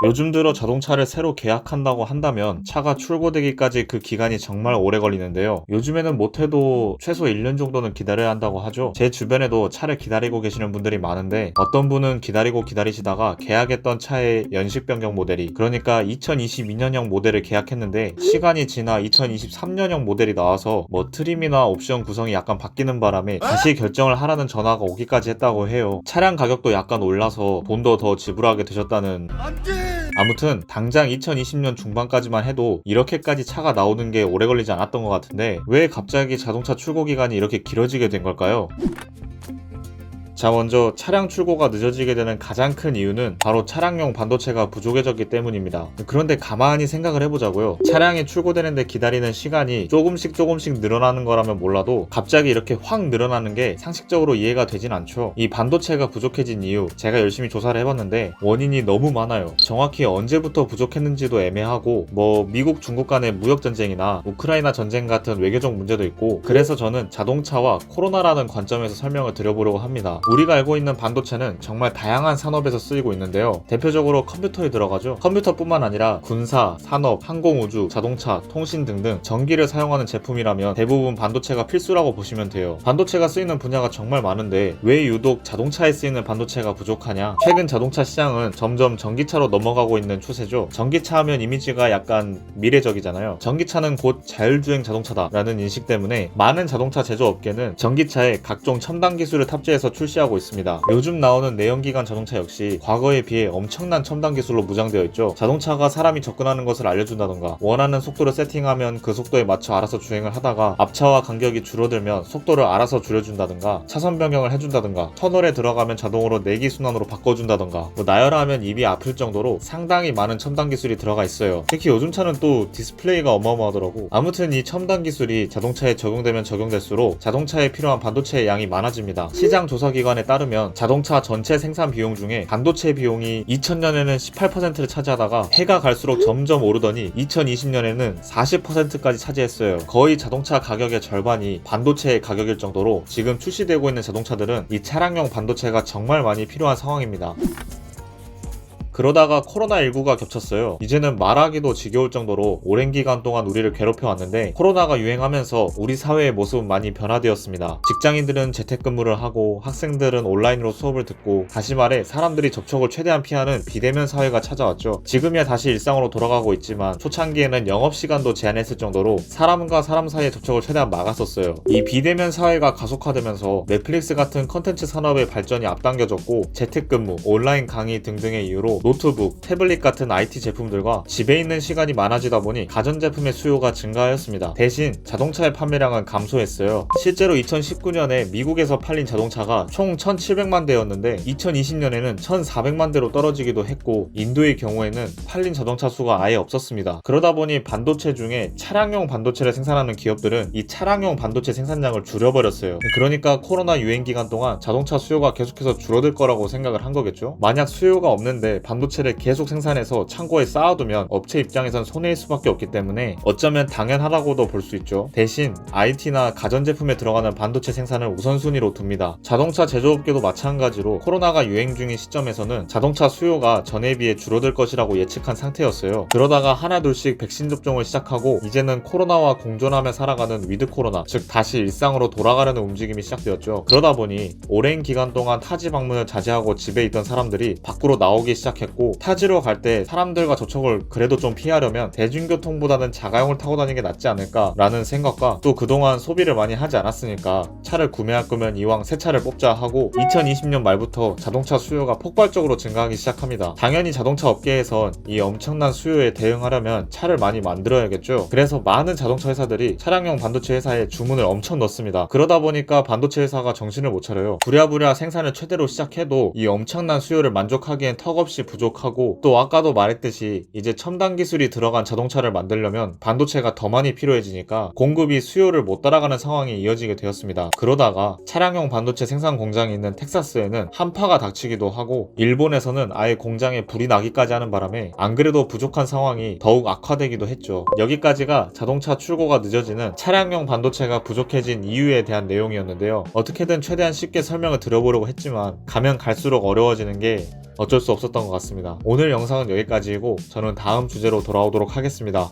요즘 들어 자동차를 새로 계약한다고 한다면 차가 출고되기까지 그 기간이 정말 오래 걸리는데요. 요즘에는 못해도 최소 1년 정도는 기다려야 한다고 하죠. 제 주변에도 차를 기다리고 계시는 분들이 많은데 어떤 분은 기다리시다가 계약했던 차의 연식 변경 모델이, 그러니까 2022년형 모델을 계약했는데 시간이 지나 2023년형 모델이 나와서 트림이나 옵션 구성이 약간 바뀌는 바람에 다시 결정을 하라는 전화가 오기까지 했다고 해요. 차량 가격도 약간 올라서 돈도 더 지불하게 되셨다는. 아무튼 당장 2020년 중반까지만 해도 이렇게까지 차가 나오는 게 오래 걸리지 않았던 것 같은데 왜 갑자기 자동차 출고 기간이 이렇게 길어지게 된 걸까요? 자, 먼저 차량 출고가 늦어지게 되는 가장 큰 이유는 바로 차량용 반도체가 부족해졌기 때문입니다. 그런데 가만히 생각을 해보자고요. 차량이 출고되는데 기다리는 시간이 조금씩 늘어나는 거라면 몰라도 갑자기 이렇게 확 늘어나는 게 상식적으로 이해가 되진 않죠. 이 반도체가 부족해진 이유, 제가 열심히 조사를 해봤는데 원인이 너무 많아요. 정확히 언제부터 부족했는지도 애매하고 미국 중국 간의 무역 전쟁이나 우크라이나 전쟁 같은 외교적 문제도 있고, 그래서 저는 자동차와 코로나라는 관점에서 설명을 드려보려고 합니다. 우리가 알고 있는 반도체는 정말 다양한 산업에서 쓰이고 있는데요. 대표적으로 컴퓨터에 들어가죠. 컴퓨터뿐만 아니라 군사, 산업, 항공우주, 자동차, 통신 등등 전기를 사용하는 제품이라면 대부분 반도체가 필수라고 보시면 돼요. 반도체가 쓰이는 분야가 정말 많은데 왜 유독 자동차에 쓰이는 반도체가 부족하냐? 최근 자동차 시장은 점점 전기차로 넘어가고 있는 추세죠. 전기차 하면 이미지가 약간 미래적이잖아요. 전기차는 곧 자율주행 자동차다라는 인식 때문에 많은 자동차 제조업계는 전기차에 각종 첨단 기술을 탑재해서 출시하고 있습니다. 요즘 나오는 내연기관 자동차 역시 과거에 비해 엄청난 첨단 기술로 무장되어 있죠. 자동차가 사람이 접근하는 것을 알려준다던가, 원하는 속도를 세팅하면 그 속도에 맞춰 알아서 주행을 하다가 앞차와 간격이 줄어들면 속도를 알아서 줄여준다던가, 차선 변경을 해준다던가, 터널에 들어가면 자동으로 내기순환으로 바꿔준다던가, 나열하면 입이 아플 정도로 상당히 많은 첨단 기술이 들어가 있어요. 특히 요즘 차는 또 디스플레이가 어마어마하더라고. 아무튼 이 첨단 기술이 자동차에 적용되면 적용될수록 자동차에 필요한 반도체의 양이 많아집니다. 시장 조사기관에 따르면 자동차 전체 생산 비용 중에 반도체 비용이 2000년에는 18%를 차지하다가 해가 갈수록 점점 오르더니 2020년에는 40%까지 차지했어요. 거의 자동차 가격의 절반이 반도체의 가격일 정도로 지금 출시되고 있는 자동차들은 이 차량용 반도체가 정말 많이 필요한 상황입니다. 그러다가 코로나19가 겹쳤어요. 이제는 말하기도 지겨울 정도로 오랜 기간 동안 우리를 괴롭혀왔는데 코로나가 유행하면서 우리 사회의 모습은 많이 변화되었습니다. 직장인들은 재택근무를 하고 학생들은 온라인으로 수업을 듣고, 다시 말해 사람들이 접촉을 최대한 피하는 비대면 사회가 찾아왔죠. 지금이야 다시 일상으로 돌아가고 있지만 초창기에는 영업시간도 제한했을 정도로 사람과 사람 사이의 접촉을 최대한 막았었어요. 이 비대면 사회가 가속화되면서 넷플릭스 같은 컨텐츠 산업의 발전이 앞당겨졌고, 재택근무, 온라인 강의 등등의 이유로 노트북, 태블릿 같은 IT 제품들과 집에 있는 시간이 많아지다 보니 가전제품의 수요가 증가하였습니다. 대신 자동차의 판매량은 감소했어요. 실제로 2019년에 미국에서 팔린 자동차가 총 1700만 대였는데 2020년에는 1400만 대로 떨어지기도 했고, 인도의 경우에는 팔린 자동차 수가 아예 없었습니다. 그러다 보니 반도체 중에 차량용 반도체를 생산하는 기업들은 이 차량용 반도체 생산량을 줄여버렸어요. 그러니까 코로나 유행 기간 동안 자동차 수요가 계속해서 줄어들 거라고 생각을 한 거겠죠. 만약 수요가 없는데 반도체를 계속 생산해서 창고에 쌓아두면 업체 입장에선 손해일 수밖에 없기 때문에 어쩌면 당연하다고도 볼 수 있죠. 대신 IT나 가전제품에 들어가는 반도체 생산을 우선순위로 둡니다. 자동차 제조업계도 마찬가지로 코로나가 유행 중인 시점에서는 자동차 수요가 전에 비해 줄어들 것이라고 예측한 상태였어요. 그러다가 하나둘씩 백신 접종을 시작하고 이제는 코로나와 공존하며 살아가는 위드 코로나, 즉 다시 일상으로 돌아가려는 움직임이 시작되었죠. 그러다 보니 오랜 기간 동안 타지 방문을 자제하고 집에 있던 사람들이 밖으로 나오기 시작했고, 타지로 갈 때 사람들과 접촉을 그래도 좀 피하려면 대중교통보다는 자가용을 타고 다니는 게 낫지 않을까라는 생각과, 또 그동안 소비를 많이 하지 않았으니까 차를 구매할 거면 이왕 새 차를 뽑자 하고 2020년 말부터 자동차 수요가 폭발적으로 증가하기 시작합니다. 당연히 자동차 업계에선 이 엄청난 수요에 대응하려면 차를 많이 만들어야겠죠. 그래서 많은 자동차 회사들이 차량용 반도체 회사에 주문을 엄청 넣습니다. 그러다 보니까 반도체 회사가 정신을 못 차려요. 부랴부랴 생산을 최대로 시작해도 이 엄청난 수요를 만족하기엔 턱없이 부족하고, 또 아까도 말했듯이 이제 첨단 기술이 들어간 자동차를 만들려면 반도체가 더 많이 필요해지니까 공급이 수요를 못 따라가는 상황이 이어지게 되었습니다. 그러다가 차량용 반도체 생산 공장이 있는 텍사스에는 한파가 닥치기도 하고, 일본에서는 아예 공장에 불이 나기까지 하는 바람에 안 그래도 부족한 상황이 더욱 악화되기도 했죠. 여기까지가 자동차 출고가 늦어지는 차량용 반도체가 부족해진 이유에 대한 내용이었는데요. 어떻게든 최대한 쉽게 설명을 드려보려고 했지만 가면 갈수록 어려워지는 게 어쩔 수 없었던 것 같습니다. 오늘 영상은 여기까지이고 저는 다음 주제로 돌아오도록 하겠습니다.